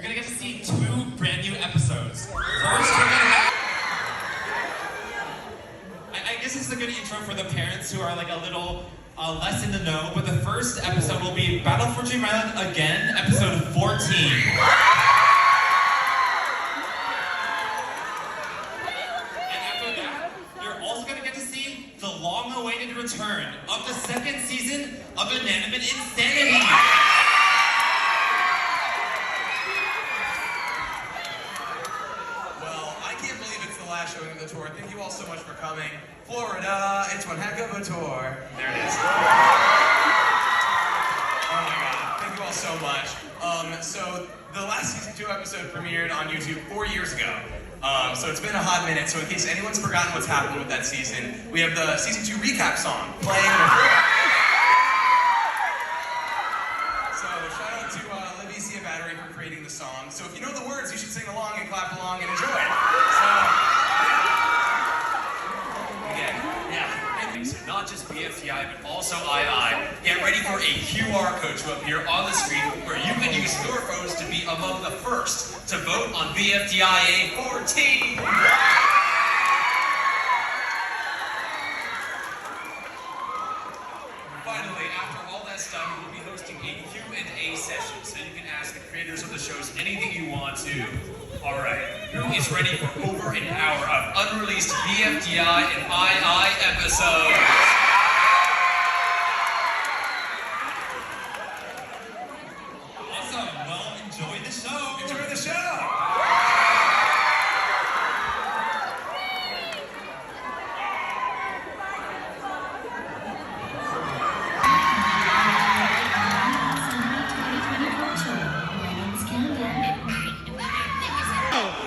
you're gonna get to see 2 brand new episodes. First, we're gonna have... I guess it's a good intro for the parents who are like a little less in the know, but the first episode will be Battle for Dream Island again, episode 14. The long-awaited return of the 2nd season of Inanimate Insanity. Well, I can't believe it's the last showing of the tour. Thank you all so much for coming. Florida, it's one heck of a tour. There it is. Oh my God, thank you all so much. So the last season 2 episode premiered on YouTube 4 years ago. So it's been a hot minute, so in case anyone's forgotten what's happened with that season, we have the season 2 recap song playing before. So shout out to Bfdixii for creating the song. So if you know the words, you should sing along and clap along and enjoy it. So, again, yeah. So not just Bfdixii, but also II. Get ready for a QR code to appear on the screen where you can use your phones to be among the first to vote on Bfdixii 14. Finally, after all that's done, we'll be hosting a Q&A session so you can ask the creators of the shows anything you want to. Alright, who is ready for over an hour of unreleased Bfdixii and II episodes?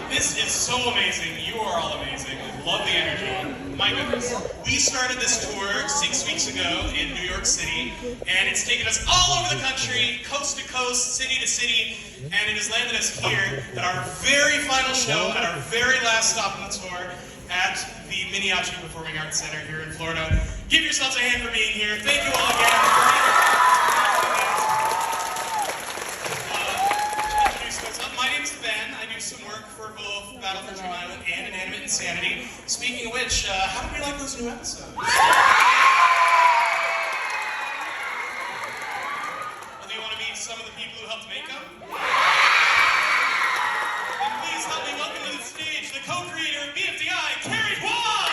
This is so amazing. You are all amazing. Love the energy. My goodness. We started this tour 6 weeks ago in New York City, and it's taken us all over the country, coast to coast, city to city, and it has landed us here at our very final show, at our very last stop on the tour, at the Bfdixii Performing Arts Center here in Florida. Give yourselves a hand for being here. Thank you all again. My name's Ben. I do some work for both Battle for Dream Island and Inanimate Insanity. Speaking of which, how did we like those new episodes? Do you want to meet some of the people who helped make them? Then please help me welcome to the stage the co-creator of Bfdixii, Carrie Huang!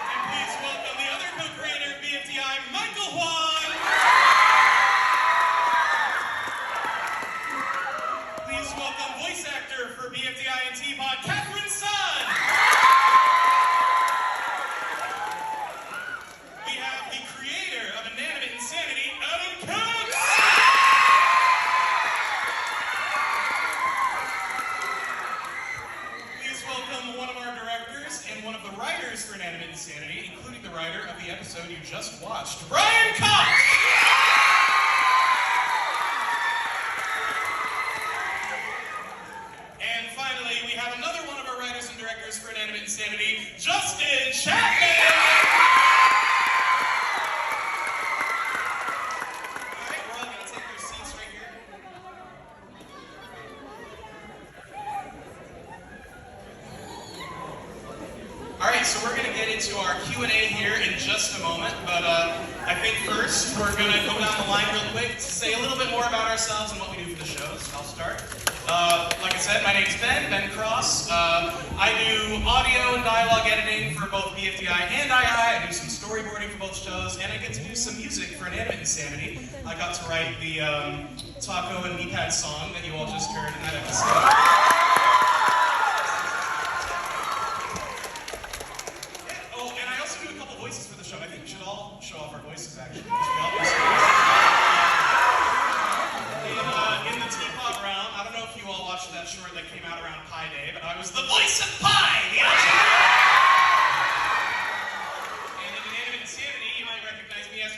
And please welcome the other co-creator of Bfdixii, Michael Huang! Please welcome voice actor for Bfdixii and T-Pod, Catherine Sun! We have the creator of Inanimate Insanity, Adam Coates! Please welcome one of our directors and one of the writers for Inanimate Insanity, including the writer of the episode you just watched, Brian Cox! And finally, we have another one of our writers and directors for Inanimate Insanity, Justin Chapman! Alright, we're all going to take our seats right here. Alright, so we're going to get into our Q&A here in just a moment, but I think first we're going to go down the line real quick to say a little bit more about ourselves and what we do for the shows. I'll start. Like I said, my name's Ben Cross. I do audio and dialogue editing for both Bfdixii and II. I do some storyboarding for both shows, and I get to do some music for Inanimate Insanity. I got to write the Taco and Knee-Pad song that you all just heard in that episode. Voices for the show. I think we should all show off our voices, actually. In the Teapot round, I don't know if you all watched that short that came out around Pi Day, but I was the voice of Pi! And in Inanimate Insanity, you might recognize me as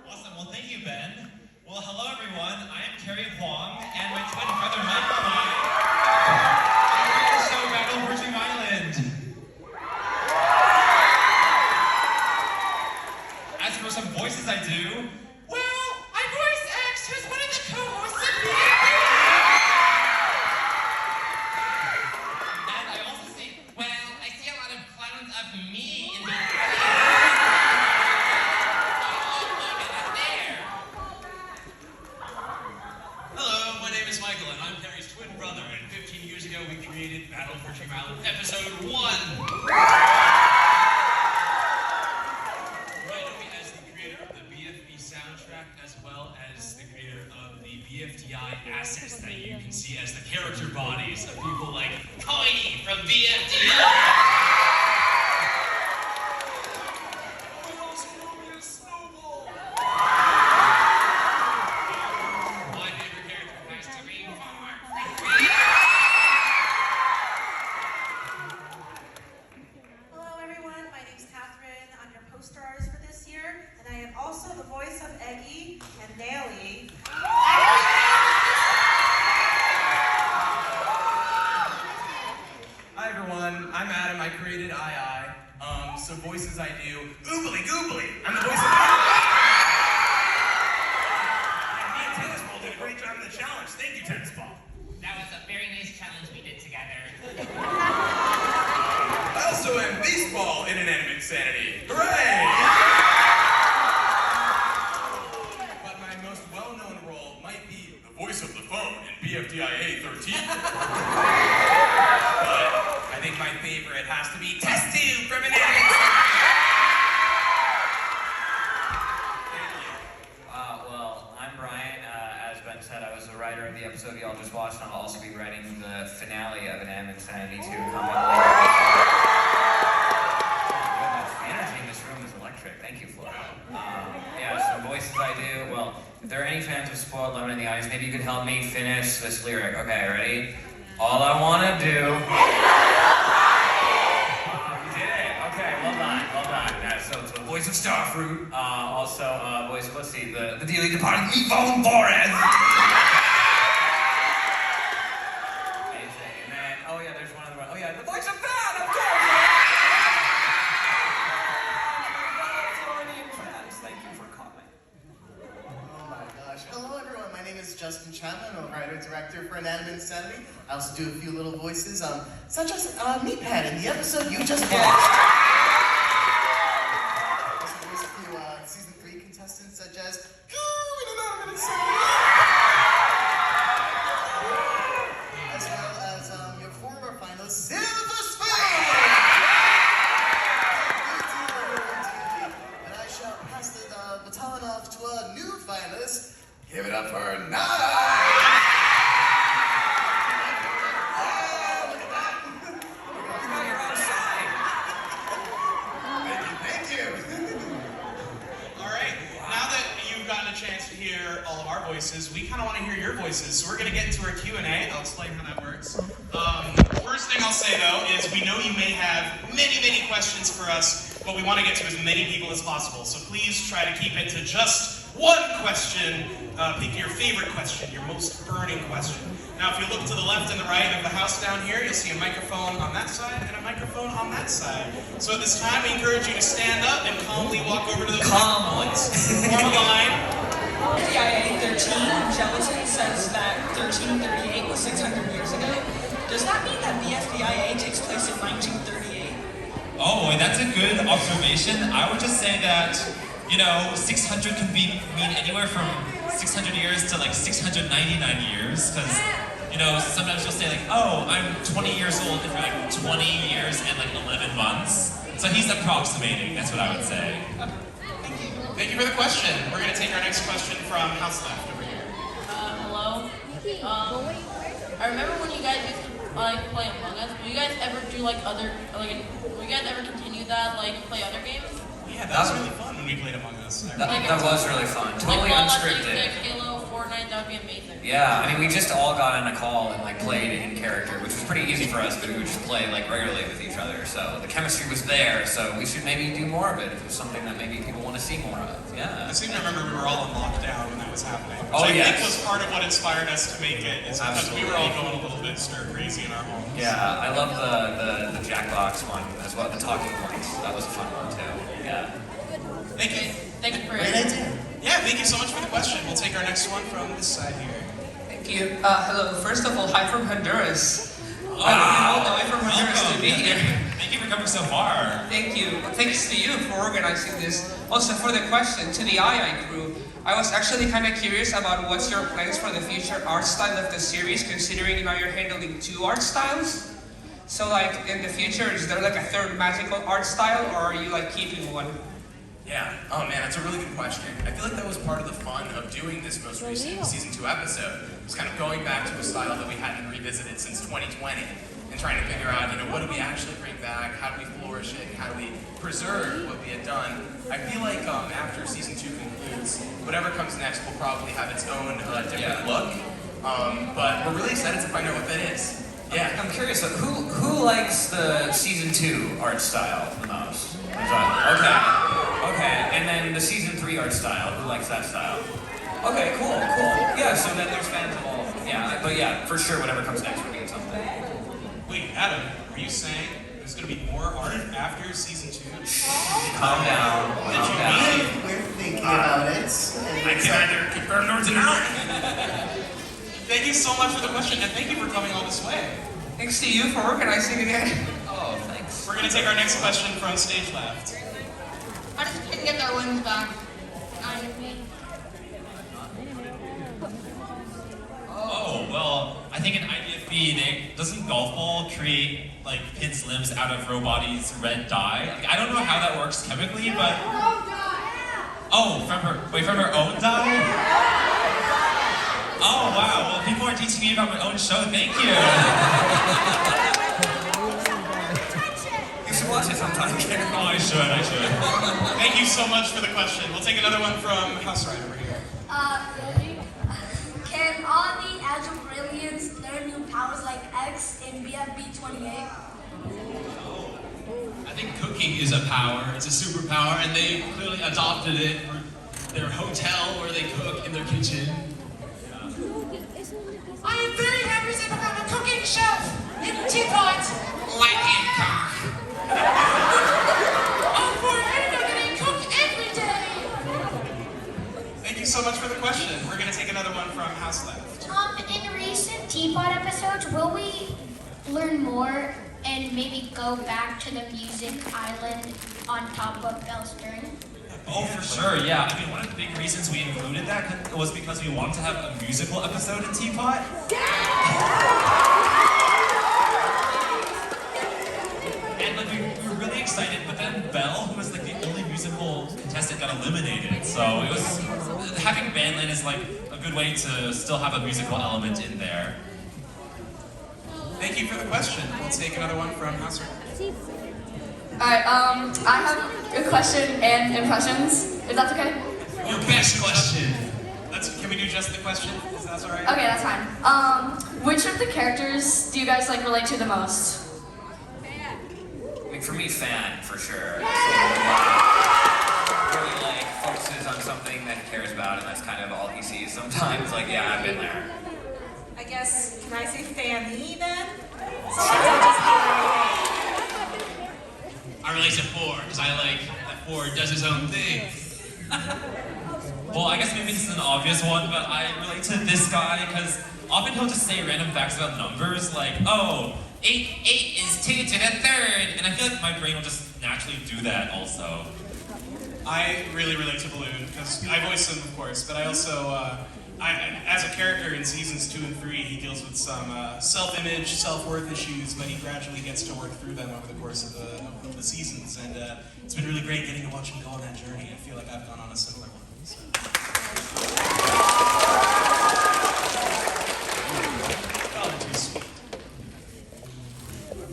Awesome. Well, thank you, Ben. Well, hello, everyone. I am Carrie Huang, and my twin brother, Michael Huang. Battle for Dream Island. episode 1. As the creator of the BFB soundtrack, as well as the creator of the BFDI assets that you can see as the character bodies of people like Tiny from BFDI. So voices I do, oobly goobly. I'm the voice of and me and Tennis Ball did a great job in the challenge. Thank you, Tennis Ball. That was a very nice challenge we did together. I also am Baseball in Inanimate Insanity. Hooray! But my most well-known role might be the voice of the phone in BFDIA 13. But I think my favorite has to be Test Tube from Inanimate Insanity. Said I was the writer of the episode y'all just watched, and I'll also be writing the finale of An Insanity 2 coming later. Goodness, the energy in this room is electric. Thank you, Flora. Yeah, so voices I do. Well, if there are any fans of Spoiled Lemon in the audience, maybe you could help me finish this lyric. Okay, ready? All I wanna do. You did it. Okay, well done, well done. So it's the voice of Starfruit. Also, voice of, let's see, the dearly departed Meatball and Boraz. Amazing. And then, oh yeah, there's one other one. Oh yeah, the voice of Van, of course. Thank you for coming. Oh my gosh. Hello everyone, my name is Justin Chapman. I'm a writer-director for Inanimate Insanity. I also do a few little voices, such as Meathead in the episode you just watched. Season 3 contestants such as Inanimate Insanity. As well as your former finalist, Silver Spoon! And I shall pass the baton off to a new finalist. Give it up for Nada! All of our voices, we kind of want to hear your voices, so we're going to get into our Q&A. I'll explain how that works. First thing I'll say though is we know you may have many questions for us, but we want to get to as many people as possible, so please try to keep it to just one question. Pick your favorite question, your most burning question. Now if you look to the left and the right of the house down here, you'll see a microphone on that side and a microphone on that side. So at this time we encourage you to stand up and calmly walk over to those microphones. Form a line. BFDIA 13, Gelatin says that 1338 was 600 years ago. Does that mean that BFDIA takes place in 1938? Oh boy, that's a good observation. I would just say that, 600 can mean anywhere from 600 years to like 699 years, because, sometimes you'll say like, oh, I'm 20 years old, and you're like 20 years and like 11 months. So he's approximating, that's what I would say. Thank you for the question. We're going to take our next question from house left over here. Hello. I remember when you guys used to play Among Us. Will you guys ever do will you guys ever continue that, play other games? Yeah, that was really fun when we played Among Us. That was really fun. Totally unscripted. Halo, Fortnite, that would be amazing. Yeah, we just all got on a call and played in character, which was pretty easy for us, but we would just play regularly with each other. So the chemistry was there, so we should maybe do more of it if it was something that maybe people want to see more of. Yeah. I seem to remember we were all on lockdown when that was happening. Which I think was part of what inspired us to make it, is because we were all going a little bit stir crazy in our homes. Yeah, I love the Jackbox one as well, the talking points. That was a fun one too. Yeah. Thank you. Thank you for it. Yeah, thank you so much for the question. We'll take our next one from this side here. Thank you. Hello. First of all, hi from Honduras. I don't know all the way from Honduras to be here. Thank you for coming so far. Thank you. Thanks to you for organizing this. Also for the question to the II crew, I was actually kind of curious about what's your plans for the future art style of the series, considering now you're handling 2 art styles. So like in the future, is there like a third magical art style, or are you like keeping one? Yeah. Oh man, that's a really good question. I feel like that was part of the fun of doing this most recent season 2 episode. It was kind of going back to a style that we hadn't revisited since 2020 and trying to figure out, what do we actually bring back? How do we flourish it? How do we preserve what we had done? I feel like after season 2 concludes, whatever comes next will probably have its own different look. But we're really excited to find out what that is. Yeah. I'm curious, who likes the season 2 art style the most? Okay, and then the season 3 art style, who likes that style? Okay, cool. Yeah, so then there's fans of all of them. Yeah, but yeah, for sure, whatever comes next will be something. Wait, Adam, are you saying there's going to be more art after season 2? Calm down. We're thinking about it. I can either confirm nor deny. Thank you so much for the question, and thank you for coming all this way. Thanks to you for organizing again. Oh, thanks. We're going to take our next question from stage left. How does kids get their wings back? Oh, well, I think in IDFB, doesn't golf ball create, like, kids' limbs out of Roboti's red dye? Like, I don't know how that works chemically, but... Oh, from her own dye? Oh, wow, well, people are teaching me about my own show, thank you. You should watch it sometime. Oh, I should. Thank you so much for the question. We'll take another one from House Right over here. Can all the Agile Brilliants learn new powers like X in BFB28? I think cooking is a power. It's a superpower, and they clearly adopted it for their hotel where they cook in their kitchen. I am very happy to become a cooking chef in Teapot. Let him cook. Oh, for everybody, cook every day. Thank you so much for the question. We're going to take another one from House Left. In recent Teapot episodes, will we learn more and maybe go back to the music island on top of Bellstern? Oh, for sure, yeah. I mean, one of the big reasons we included that was because we wanted to have a musical episode in Teapot. And like, we were really excited, but then Belle, who was like the only musical contestant, got eliminated. So it was, having Bandland is like a good way to still have a musical element in there. Thank you for the question. We'll take another one from House Right. Alright, I have a question and impressions, if that's okay? Your best question. Can we do just the question? Is that alright? Okay, that's fine. Which of the characters do you guys like relate to the most? I mean, for me, fan, for sure. Really, like, focuses on something that he cares about, and that's kind of all he sees sometimes. Like, yeah, I've been there. I guess, can I say Fanny then? I relate to Ford, because I like that Ford does his own thing. Well, I guess maybe this is an obvious one, but I relate to this guy because often he'll just say random facts about numbers, like, oh, 8 is 2 to the 3rd, and I feel like my brain will just naturally do that also. I really relate to Balloon, because I voice him, of course, but I also, as a character in seasons 2 and 3, he deals with some self-image, self-worth issues, but he gradually gets to work through them over the course of the seasons, and it's been really great getting to watch him go on that journey. I feel like I've gone on a similar one. So. Oh, too sweet.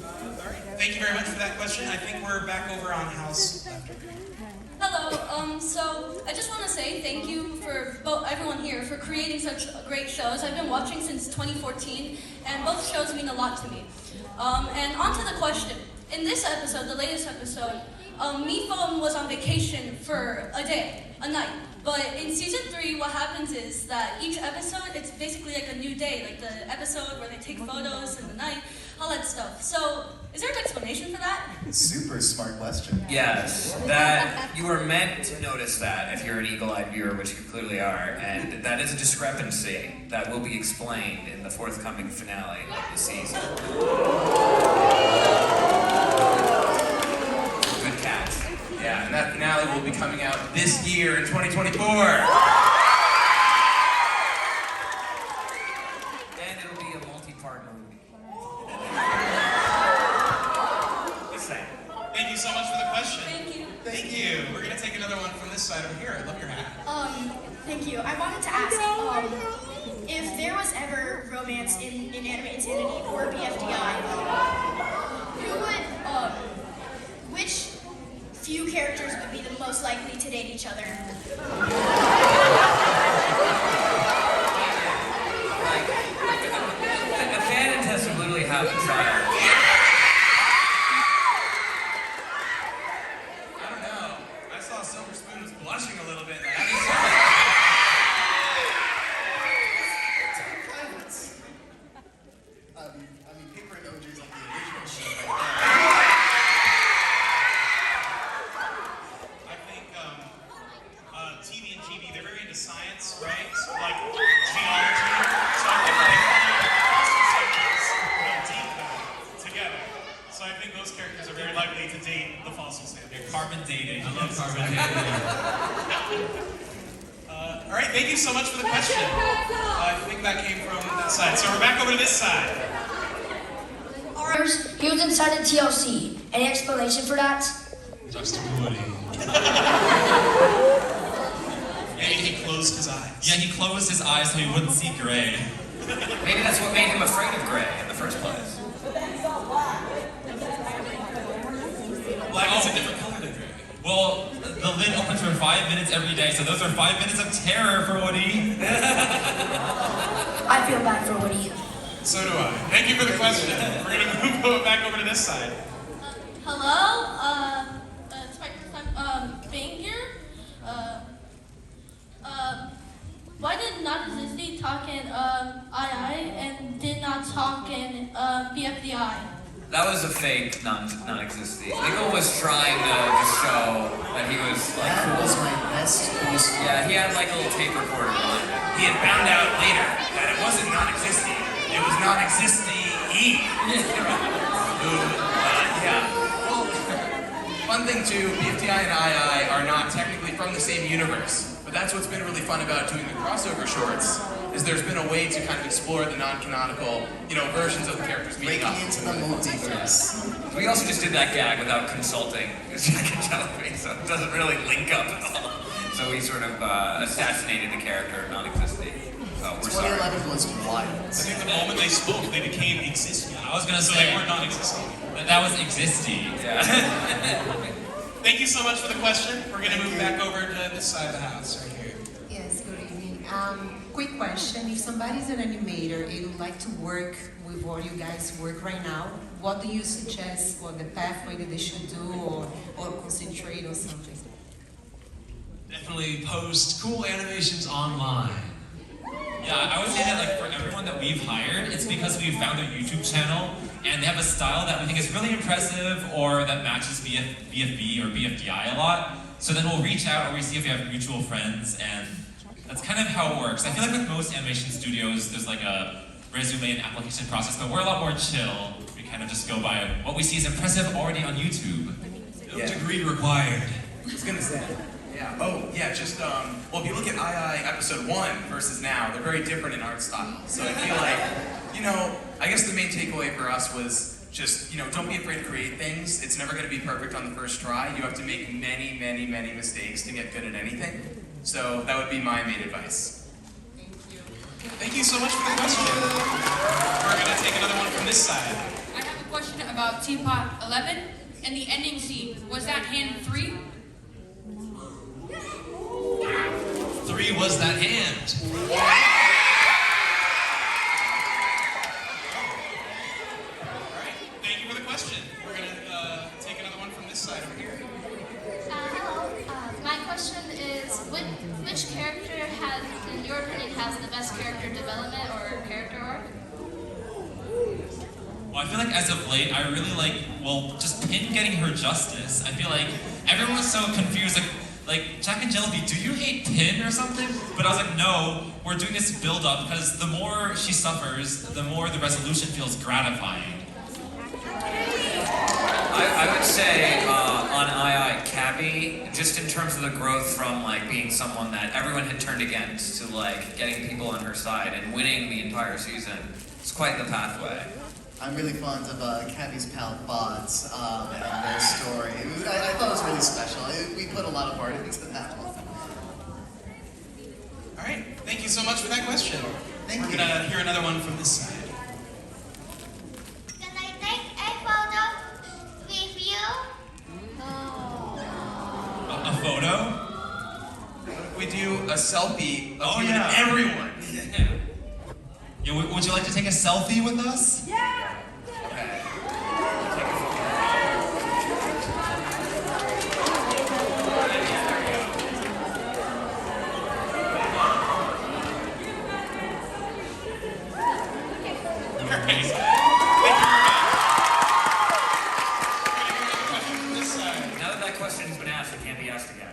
All right, thank you very much for that question. I think we're back over on House Left over here. Hello, so I just want to say thank you for everyone here for creating such great shows. I've been watching since 2014, and both shows mean a lot to me. And on to the question. In this episode, the latest episode, Mifon was on vacation for a night. But in season 3, what happens is that each episode, it's basically like a new day, like the episode where they take photos in the night, all that stuff. So, is there an explanation for that? Super smart question. Yes, that you are meant to notice that if you're an eagle-eyed viewer, which you clearly are, and that is a discrepancy that will be explained in the forthcoming finale of the season. Good catch. Yeah, and that finale will be coming out this year in 2024. And it'll be a multi-part movie. question. Thank you. Thank you. We're gonna take another one from this side over here. I love your hat. Thank you. I wanted to ask if there was ever romance in Anime Insanity or BFDI, which few characters would be the most likely to date each other? A fan test would literally have a trial. I don't know. I saw Silver Spoon was blushing a little bit. Paper and OJ is like the original show right I think TV and GB, they're very into science, right? So, like geology. So I think they fossil samples deep together. So I think those characters are very likely to date the fossil samples. Carbon dating. I love carbon dating. All right, thank you so much for the question. I think that came from that side. So we're back over to this side. He was inside a TLC. Any explanation for that? Just Woody. Maybe he closed his eyes. Yeah, he closed his eyes so he wouldn't see gray. Maybe that's what made him afraid of Gray in the first place. Black is a different color than gray. Well, the lid opens for 5 minutes every day, so those are 5 minutes of terror for Woody. I feel bad for Woody. So do I. Thank you for the question. We're going to move back over to this side. Hello. It's my first time being here. Why did not Bfdixii talk in II and did not talk in BFDI? That was a fake non-existing. Nico was trying to show that he was like That cool. was my best voice. Yeah, he had like a little tape recorder behind him. He had found out later that it wasn't non-existing. It was non-existing-y. Yeah. Well, fun thing too, BFDI and II are not technically from the same universe. But that's what's been really fun about doing the crossover shorts, is there's been a way to kind of explore the non-canonical, versions of the characters meeting up. Breaking into the multiverse. We also just did that gag without consulting Jack and Jelly, so it doesn't really link up at all. So we sort of assassinated the character of non-existing. So we're sorry. 2011 was wild. I think the moment they spoke, they became existing. I was gonna So say they were non-existing. that was existing. Yeah. Thank you so much for the question. We're going to move back over to this side of the house right here. Yes, good evening. Quick question. If somebody's an animator and would like to work with what you guys work right now, what do you suggest, what the pathway that they should do or concentrate on something? Definitely post cool animations online. Yeah, I would say that like for everyone that we've hired, it's because we've found their YouTube channel and they have a style that we think is really impressive or that matches BFB or BFDI a lot. So then we'll reach out or we see if we have mutual friends, and that's kind of how it works. I feel like with most animation studios, there's like a resume and application process, but we're a lot more chill. We kind of just go by what we see is impressive already on YouTube. No degree required. I was gonna say. Yeah. Oh, yeah. Just well, if you look at II episode 1 versus now, they're very different in art style. So I feel like, I guess the main takeaway for us was just, don't be afraid to create things. It's never going to be perfect on the first try. You have to make many, many, many mistakes to get good at anything. So that would be my main advice. Thank you so much for the question. We're going to take another one from this side. I have a question about Teapot 11 and the ending scene. Was that hand 3? 3 was that hand. Thank you for the question. We're going to take another one from this side over here. Hello. My question is, which character has, in your opinion, has the best character development or character arc? Well, I feel like as of late, I really like, just Pin getting her justice. I feel like everyone was so confused, like Jack and Jelly, do you hate Pin or something? But I was like, no, we're doing this build-up because the more she suffers, the more the resolution feels gratifying. I would say on II, Cabby, just in terms of the growth from being someone that everyone had turned against to getting people on her side and winning the entire season, it's quite the pathway. I'm really fond of Cabby's pal Bods and their story. I thought it really special. We put a lot of heart into that one. All right, thank you so much for that question. Thank you. We're gonna hear another one from this side. Can I take a photo with you? A photo? What if we do a selfie of Oh, you yeah. and everyone? Yeah, would you like to take a selfie with us? Yeah. Okay. Now that that question's been asked, it can't be asked again.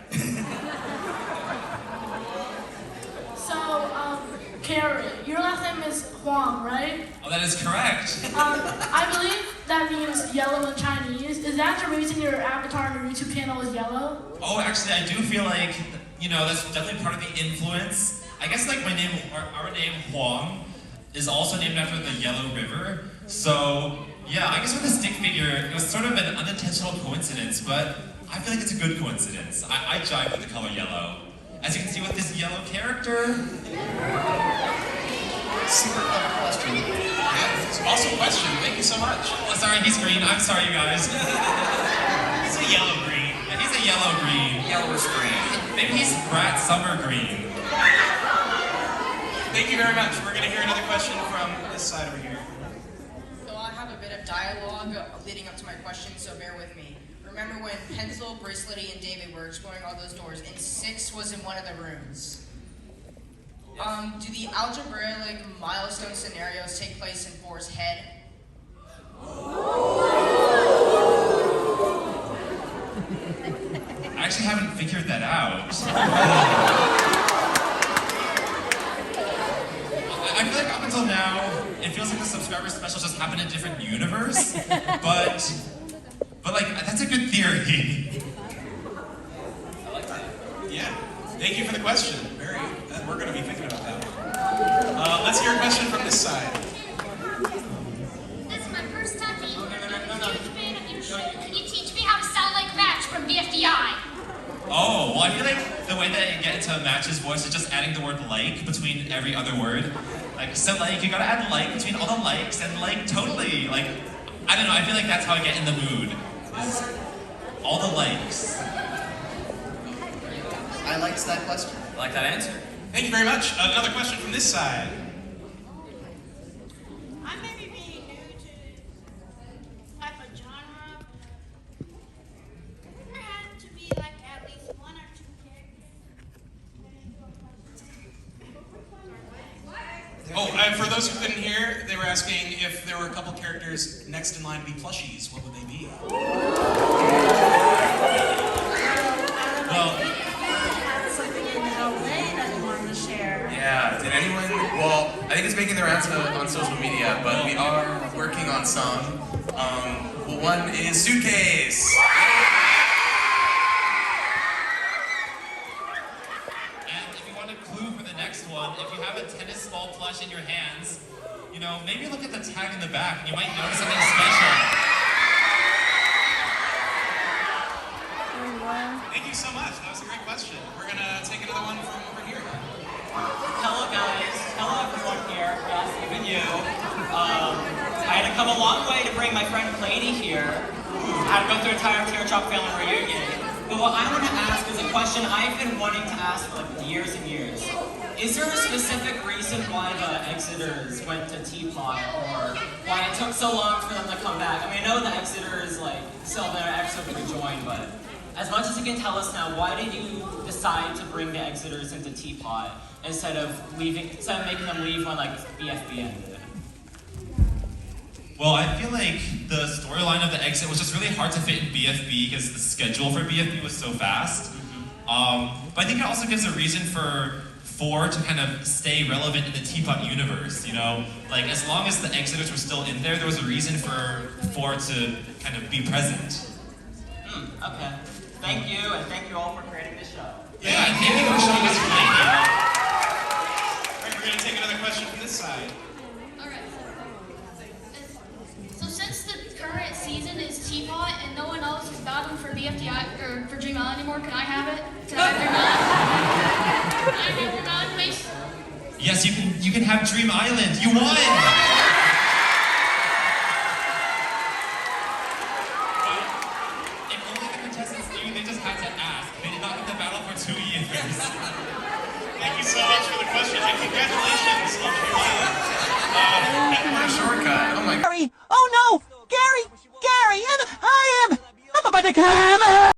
So, Carrie, your last name is Huang, right? Oh, that is correct. I believe that means yellow in Chinese. Is that the reason your avatar on your YouTube channel is yellow? Oh, actually, I do feel like, that's definitely part of the influence. I guess like our name Huang is also named after the Yellow River. So, yeah, I guess with the stick figure, it was sort of an unintentional coincidence, but I feel like it's a good coincidence. I jive with the color yellow. As you can see with this yellow character. Super fun question. Yeah, it's an awesome question. Thank you so much. Oh, sorry, he's green. I'm sorry, you guys. He's a yellow green. Yeah, he's a yellow green. Yellowish green. Maybe he's Brat Summer Green. Thank you very much. We're gonna hear another question from this side over here. So I have a bit of dialogue leading up to my question, so bear with me. Remember when Pencil, Bracelety, and David were exploring all those doors, and 6 was in one of the rooms? Do the algebraic milestone scenarios take place in 4's head? I actually haven't figured that out. I feel like up until now, it feels like the subscriber special just happened in a different universe, but like, that's a good theory. I like that. Yeah. Thank you for the question. We're gonna be thinking about that one. Let's hear a question from this side. This is my first time being here. Can you teach me how to sound like Match from Bfdixii? Oh, well, I feel like the way that you get into Match's voice is just adding the word like between every other word. Like, so like, you gotta add like between all the likes and like, totally. Like, I don't know, I feel like that's how I get in the mood. Is all the likes. I liked that question. I like that answer. Thank you very much. Another question from this side. I may be being new to this type of genre. There had to be like at least 1 or 2 characters. Oh, for those who couldn't hear, they were asking if there were a couple characters next in line to be plushies. What would they be? Well, Yeah, did anyone? Well, I think it's making the rounds on social media, but we are working on some. Well, one is Suitcase. and if you want a clue for the next one, if you have a tennis ball plush in your hands, maybe look at the tag in the back and you might notice something special. Thank you so much. That was a great question. We're gonna take another one from over here. Hello guys, hello everyone here, yes, even you. I had to come a long way to bring my friend Lady here. I had to go through an entire Tear Chop family reunion. But what I want to ask is a question I've been wanting to ask for like years and years. Is there a specific reason why the Exiters went to Teapot, or why it took so long for them to come back? I mean, I know the Exiters still their episode rejoined, but as much as you can tell us now, why did you decide to bring the Exiters into Teapot instead of making them leave when BFB ended? Well, I feel like the storyline of the exit was just really hard to fit in BFB because the schedule for BFB was so fast. But I think it also gives a reason for 4 to kind of stay relevant in the Teapot universe, Like, as long as the Exiters were still in there was a reason for 4 to kind of be present. Okay. Thank you, and thank you all for creating this show. Yeah, and thank you for showing us your Alright, we're gonna take another question from this side. Alright. So since the current season is Teapot and no one else is battling for the BFDI or for Dream Island anymore? Can I have it? Can I have Dream Island? Can I have Dream Island, please? Yes, you can have Dream Island. You won! If only the contestants knew, they just had to ask. They did not have to battle for 2 years. Thank you so much for the question, and congratulations on Dream Island. What a shortcut. Oh my god. Gary! Oh no! Gary! Gary! And I'm about to come!